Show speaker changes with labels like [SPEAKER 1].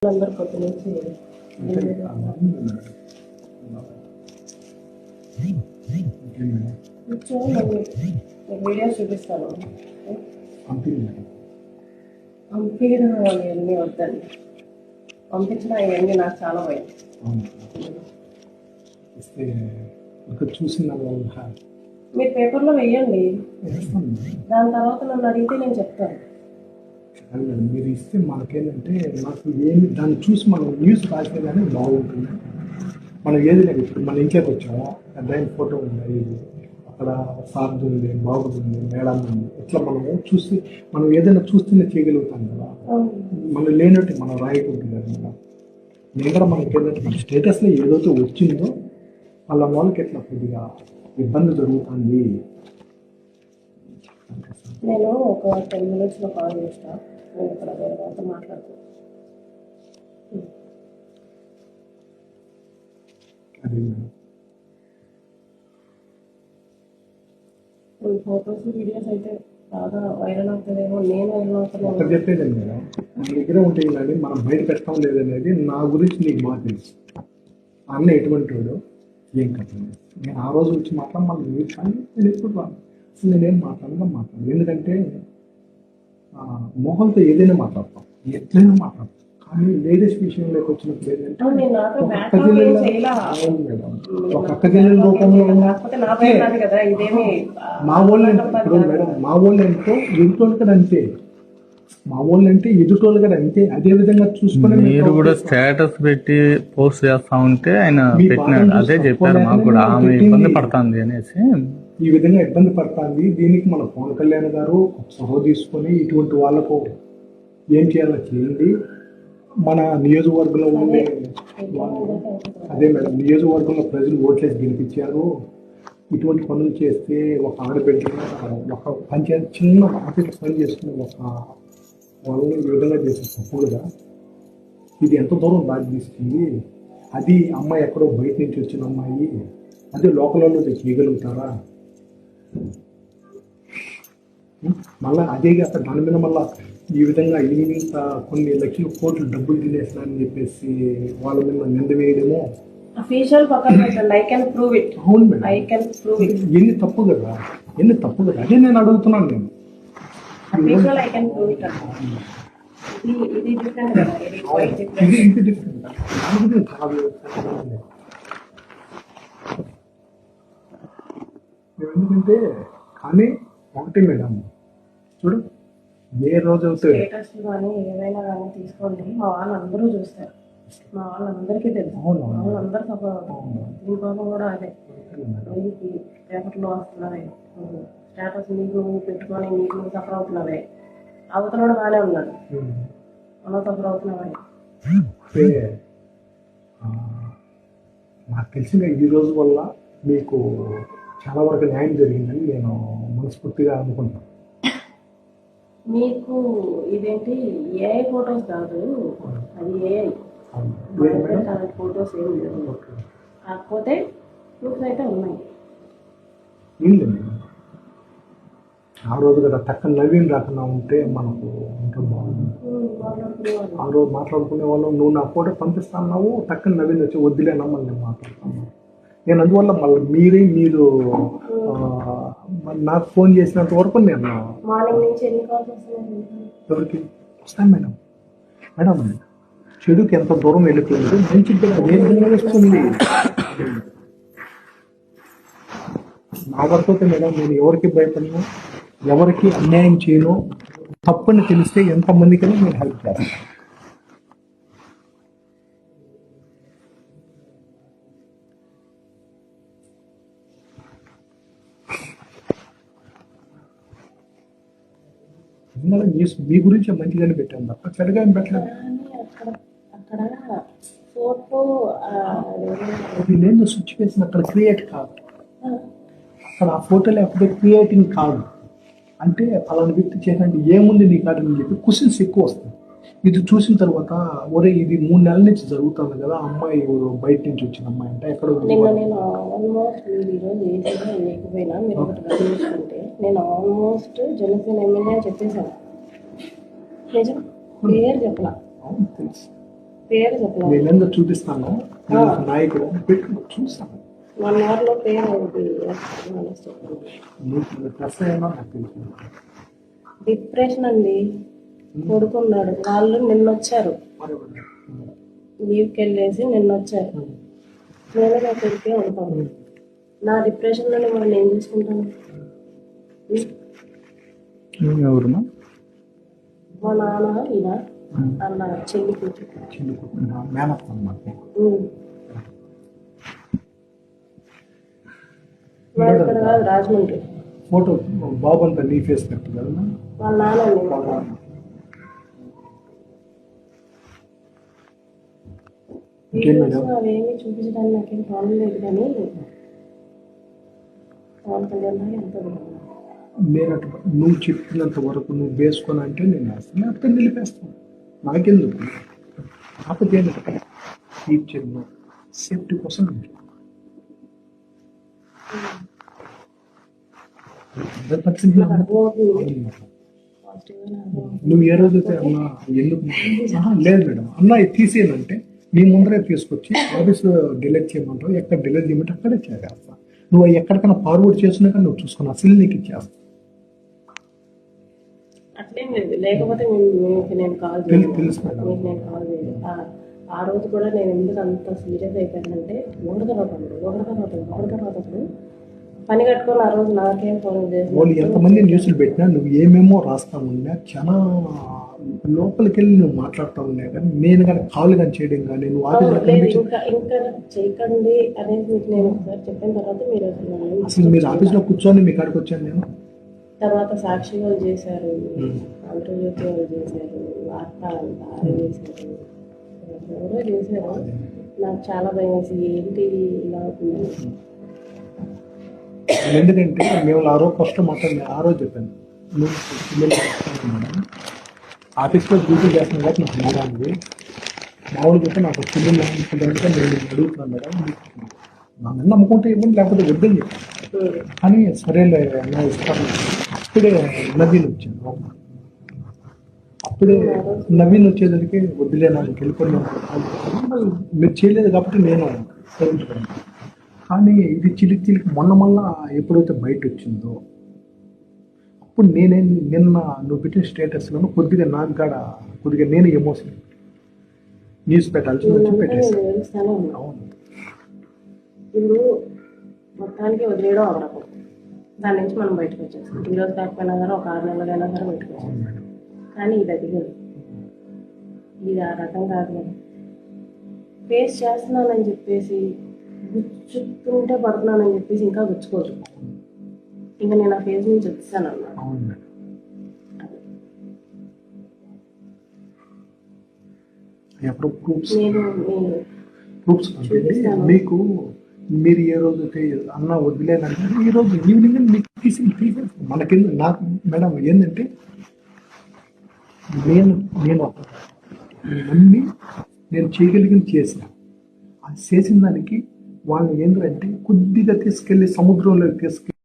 [SPEAKER 1] Number పొద్దునుంచి videos చూపిస్తాను. పంపించడం అవన్నీ వద్దండి, పంపించడం అవన్నీ నాకు చాలా భయం.
[SPEAKER 2] చూసిన
[SPEAKER 1] మీరు పేపర్లో వెయ్యండి, దాని తర్వాత నన్ను అడిగితే నేను చెప్తాను.
[SPEAKER 2] మీరు ఇస్తే మనకేంటంటే నాకు ఏమి దాన్ని చూసి మనం న్యూస్ రాస్తే కానీ బాగుంటుంది. మనం ఏది లేదు, ఇప్పుడు మన ఇంట్లోకి వచ్చాము, పెద్ద ఫోటో ఉంది, అక్కడ సార్ది ఉంది, బాబుది ఉంది, మేడం ఉంది, ఇట్లా మనము చూసి మనం ఏదైనా చూస్తూనే చేయగలుగుతాం కదా. మనం లేనట్టు మనం రాయకూడదు కదా మేడం. నేను కూడా మనకి ఏంటంటే మన స్టేటస్లో ఏదైతే వచ్చిందో వాళ్ళకి ఎట్లా కొద్దిగా ఇబ్బంది జరుగుతుంది.
[SPEAKER 1] నేను ఒక 10 minutesలో కాల్ చేస్తాను. నేను ఇక్కడ వేరే వాళ్ళతో మాట్లాడుతాను. ఫోటోస్ వీడియోస్ అయితే బాగా వైరల్ అవుతుందేమో, నేను వైరల్ అవుతాను
[SPEAKER 2] చెప్పేదండి మేడం. మన దగ్గర ఉంటాయి కానీ మనం బయట పెట్టడం లేదనేది నా గురించి నీకు బాగా తెలుసు. అన్న ఎటువంటి వాడు ఏం కట్టలేదు. నేను ఆ రోజు వచ్చి మళ్ళీ మీరు కానీ నేను ఎప్పుడు రాను. అసలు నేనేం మాట్లాడను. ఎందుకంటే మొహంతో ఏదైనా మాట్లాడతాం, ఎట్లయినా మాట్లాడతాం. కానీ లేడీస్ విషయంలోకి వచ్చినప్పుడు ఏంటంటే ఒక అక్క చెల్లెల రూపంలో మా వాళ్ళు ఇప్పుడు మేడం మా వాళ్ళు అంటే ఎదుటోళ్ళు కూడా అంతే, మా వాళ్ళు అంటే ఎదుటోళ్ళు కూడా అంతే. అదే విధంగా చూసుకుని
[SPEAKER 3] మీరు కూడా స్టేటస్ పెట్టి పోస్ట్ చేస్తా ఉంటే ఆయన పెట్టినాడు, అదే చెప్పారు మాకు కూడా ఆమె ఇబ్బంది పడుతుంది అనేసి.
[SPEAKER 2] ఈ విధంగా ఇబ్బంది పడుతుంది. దీనికి మన పవన్ కళ్యాణ్ గారు చొరవ తీసుకొని ఇటువంటి వాళ్ళకు ఏం చేయాలో చేయండి. మన నియోజకవర్గంలో ఉండే అదే మేడం, నియోజకవర్గంలో ప్రజలు ఓట్లేసి గెలిపించారు. ఇటువంటి పనులు చేస్తే ఒక ఆడబిడ్డ ఒక పంచాయతీ చిన్న ఆఫీస్ పని చేసుకుని ఒక వాళ్ళని ఈ విధంగా చేసే తప్పుడుగా ఇది ఎంత దూరం దారి తీస్తుంది. అది అమ్మాయి ఎక్కడో బయట నుంచి వచ్చిన అమ్మాయి, అదే లోకల్లో చేయగలుగుతారా? మళ్ళీ అదే కాక దాని మీద మళ్ళీ ఈ విధంగా ఇంత కొన్ని లక్షల కోట్లు డబ్బులు తినేసినా అని చెప్పేసి వాళ్ళ మీద నింద వేయడమో అవును మేడం. ఎన్ని తప్పు కదా, అదే నేను అడుగుతున్నాను. నేను ఇది డిఫరెంట్ కాదు. ఎందుకంటే కానీ ఒకటి మేడం, చూడు ఏ రోజు అవుతుంది
[SPEAKER 1] ఏదైనా కానీ తీసుకోండి, మా వాళ్ళందరూ చూస్తారు, మా వాళ్ళందరికీ తెలుసు, వాళ్ళందరూ దీపావళి కూడా అదే పేపర్లో వస్తున్నాయి. స్టేటస్ నీకు పెట్టుకొని నీకు సఫర్ అవుతున్నావే, అవతల కూడా బాగానే ఉన్నాడు, మనం సఫర్ అవుతున్నావే.
[SPEAKER 2] నాకు తెలిసిన ఈ రోజు వల్ల మీకు చాలా వరకు న్యాయం జరిగిందని నేను మనస్ఫూర్తిగా అనుకుంటాను.
[SPEAKER 1] మీకు ఇదేంటి ఏఐ ఫొటోస్ కాదు, అది ఏఐ ఫొటోస్ ఏమి లేవు, కాకపోతే ప్రూఫ్స్ అయితే ఉన్నాయి.
[SPEAKER 2] ఆ రోజు కదా టక్కన నవీన్ రాకుండా ఉంటే మనకు ఇంకా బాగుంది. ఆ రోజు మాట్లాడుకునే వాళ్ళు నువ్వు నా ఫోటో పంపిస్తాన్నావు, టక్కన నవీన్ వచ్చి వద్దులేనా మళ్ళీ నేను మాట్లాడుతున్నాను. నేను అందువల్ల మళ్ళీ మీరు నాకు ఫోన్ చేసినంత వరకు నేను ఎవరికి వస్తాను మేడం. చెడుకి ఎంత దూరం వెళ్ళిపోయింది, మంచిది అదే విధంగా వస్తుంది. నా వరకు అయితే మేడం నేను ఎవరికి భయపడినా, ఎవరికి అన్యాయం చేయను, తప్పని తెలిస్తే ఎంతమందికైనా నేను హెల్ప్ చేస్తాను. న్యూస్ మీ గురించి మంచిగానే పెట్టాను తప్ప చెడుగా ఏం పెట్టలేదు. అది నేను సిచ్యువేషన్ అక్కడ క్రియేట్ కాదు, అక్కడ ఆ ఫోటో లేకపోతే క్రియేటింగ్ కాదు. అంటే అలాంటి వ్యక్తి చేయాలంటే ఏముంది నీ కాదు అని చెప్పి క్వశ్చన్స్ ఎక్కువ వస్తాయి. ఇది చూసిన తర్వాత ఒరే ఇది 3 నెలల నుంచి జరుగుతుంది కదా, అమ్మాయి బయట నుంచి వచ్చిన అమ్మాయి అంటే ఎక్కడ
[SPEAKER 1] నేను ఆల్మోస్ట్ జనసేన ఎమ్మెల్యే అని చెప్పేశాను. నిజం క్లియర్ చెప్పలా, పేరు చెప్పలేదు.
[SPEAKER 2] నేను ఎందుకు చూపిస్తాను, నేను ఒక నాయకుడు పెట్టి చూస్తాను.
[SPEAKER 1] 1 hour లో పేరు ఏంటి?
[SPEAKER 2] నీకు ప్లస్ ఏమో నాకు తెలుసు.
[SPEAKER 1] డిప్రెషన్ అండి, కొడుకున్నాడు. వాళ్ళు నిన్న వచ్చారు, లీవ్కి వెళ్ళేసి నిన్న వచ్చారు. నేను నా కొడుకే ఉంటాను. నా డిప్రెషన్లోనే మనం ఏం చేసుకుంటాను?
[SPEAKER 3] ఎవరుమా
[SPEAKER 1] మా నాన్న ఈయన అన్న చెల్లి కూతురు.
[SPEAKER 2] మేనత్త అన్నమాట.
[SPEAKER 1] వాడు ఇక్కడ కాదు, రాజమండ్రి.
[SPEAKER 2] ఫోటో బాబు అంతా నీ ఫేస్ పెట్టు కదా.
[SPEAKER 1] వాళ్ళ నాన్న అండి. అవేమి చూపించడానికి నాకేం ప్రాబ్లం లేదు, కానీ పవన్ కళ్యాణ్ ఎంత
[SPEAKER 2] నేను నువ్వు చెప్పినంత వరకు నువ్వు వేసుకొని అంటే నేను వేస్తాను, లేకపోతే నిలిపేస్తాను. నాకెందుకు కాకపోతే టీచర్లో సేఫ్టీ కోసం నువ్వు ఏ రోజైతే అన్నా ఎందుకు లేదు మేడం అన్న ఇది తీసేయాలంటే నీ ముందరే తీసుకొచ్చి ఆఫీస్ డిలీట్ చేయమంటావు, ఎక్కడ డిలీట్ చేయమంటే అక్కడే చేసేస్తా. నువ్వు ఎక్కడికైనా ఫార్వర్డ్ చేసినాక నువ్వు చూసుకుని అసలు నీకు ఇచ్చేస్తా.
[SPEAKER 1] అట్లేం లేదు, లేకపోతే నేను కాల్
[SPEAKER 2] తెలుసు మేడం.
[SPEAKER 1] నేను కాల్ చేయలేదు. ఆ రోజు కూడా నేను ఎందుకు అంత సీరియస్ అయిపోయానంటే ఒకటి తర్వాత పని కట్టుకొని ఆ రోజు నాకేం ఫోన్ చేసి
[SPEAKER 2] వాళ్ళు ఎంతమంది న్యూస్లు పెట్టినా నువ్వు ఏమేమో రాస్తా ఉన్నా చాలా లోపలికి వెళ్ళి నువ్వు మాట్లాడుతూ ఉన్నా, కానీ నేను కానీ కాల్ కానీ చేయడం కానీ నువ్వు
[SPEAKER 1] ఇంకా చేయకండి అనేది మీకు నేను ఒకసారి చెప్పిన తర్వాత మీరు
[SPEAKER 2] అసలు మీరు ఆఫీస్లో కూర్చొని మీ కాడికి వచ్చాను నేను.
[SPEAKER 1] తర్వాత సాక్షి వాళ్ళు చేశారు, ఆంధ్రజ్యోతి వాళ్ళు చేశారు, వార్త వాళ్ళు చేశారు, ఎవరో చేశారు. నాకు చాలా భయం వేసి ఏంటి ఇలా అవుతుంది.
[SPEAKER 2] ఎందుకంటే మేము ఆ రోజు ఫస్ట్ మాట్లాడి ఆ రోజు చెప్పాను, నువ్వు మేడం ఆఫీస్లో డ్యూటీ చేస్తున్నాను కాబట్టి నాకు బాగా ఉంది. మామూలుగా అయితే నాకు పిల్లలు అనుకుంటే నేను అడుగుతున్నాను మేడం, నన్ను నమ్ముకుంటే ఇవ్వండి లేకపోతే వద్దని చెప్పాను. కానీ సరేలే నా ఇస్తాను. అప్పుడే నవీన్ వచ్చాను. అప్పుడే నవీన్ వచ్చేదానికి వద్దులే నాకు వెళ్ళిపోయినా మీరు చేయలేదు కాబట్టి నేను సరించుకున్నాను. కానీ ఇది చిలికి మొన్న ఎప్పుడైతే బయట వచ్చిందో అప్పుడు నిన్న నువ్వు పెట్టిన స్టేటస్లో కొద్దిగా నాకు కూడా కొద్దిగా నేను ఎమోషన్ న్యూస్ పెట్టాల్సి వచ్చి పెట్టేస్తాను. అవును,
[SPEAKER 1] ఇప్పుడు మొత్తానికి వదిలేయడం ఒక రకం, దాని నుంచి మనం బయటకు వచ్చేస్తాం. ఈరోజు కాకపోయినా సరే ఒక 6 నెలలైనా సరే బయటకు వచ్చేస్తాం. కానీ ఇది అదిగదు, ఇది ఆ రకం కాదు కదా. ఫేస్ చేస్తున్నానని చెప్పేసి గుచ్చుకుంటే పడుతున్నానని చెప్పేసి ఇంకా గుచ్చుకోవచ్చు. ఇంకా నేను ఆ ఫేస్ నుంచి వచ్చేసాను అన్నా.
[SPEAKER 2] మీకు మీరు ఏ రోజు అన్న వదిలేనంటే ఈ రోజు ఈవినింగ్ మీకు తీసేస్తాను. మనకెందుకు నాకు మేడం ఏంటంటే నేను నమ్మి నేను చేయగలిగింది చేశాను. అది చేసిన దానికి వాళ్ళు ఏంటంటే కొద్దిగా తీసుకెళ్ళి సముద్రంలోకి తీసుకెళ్ళి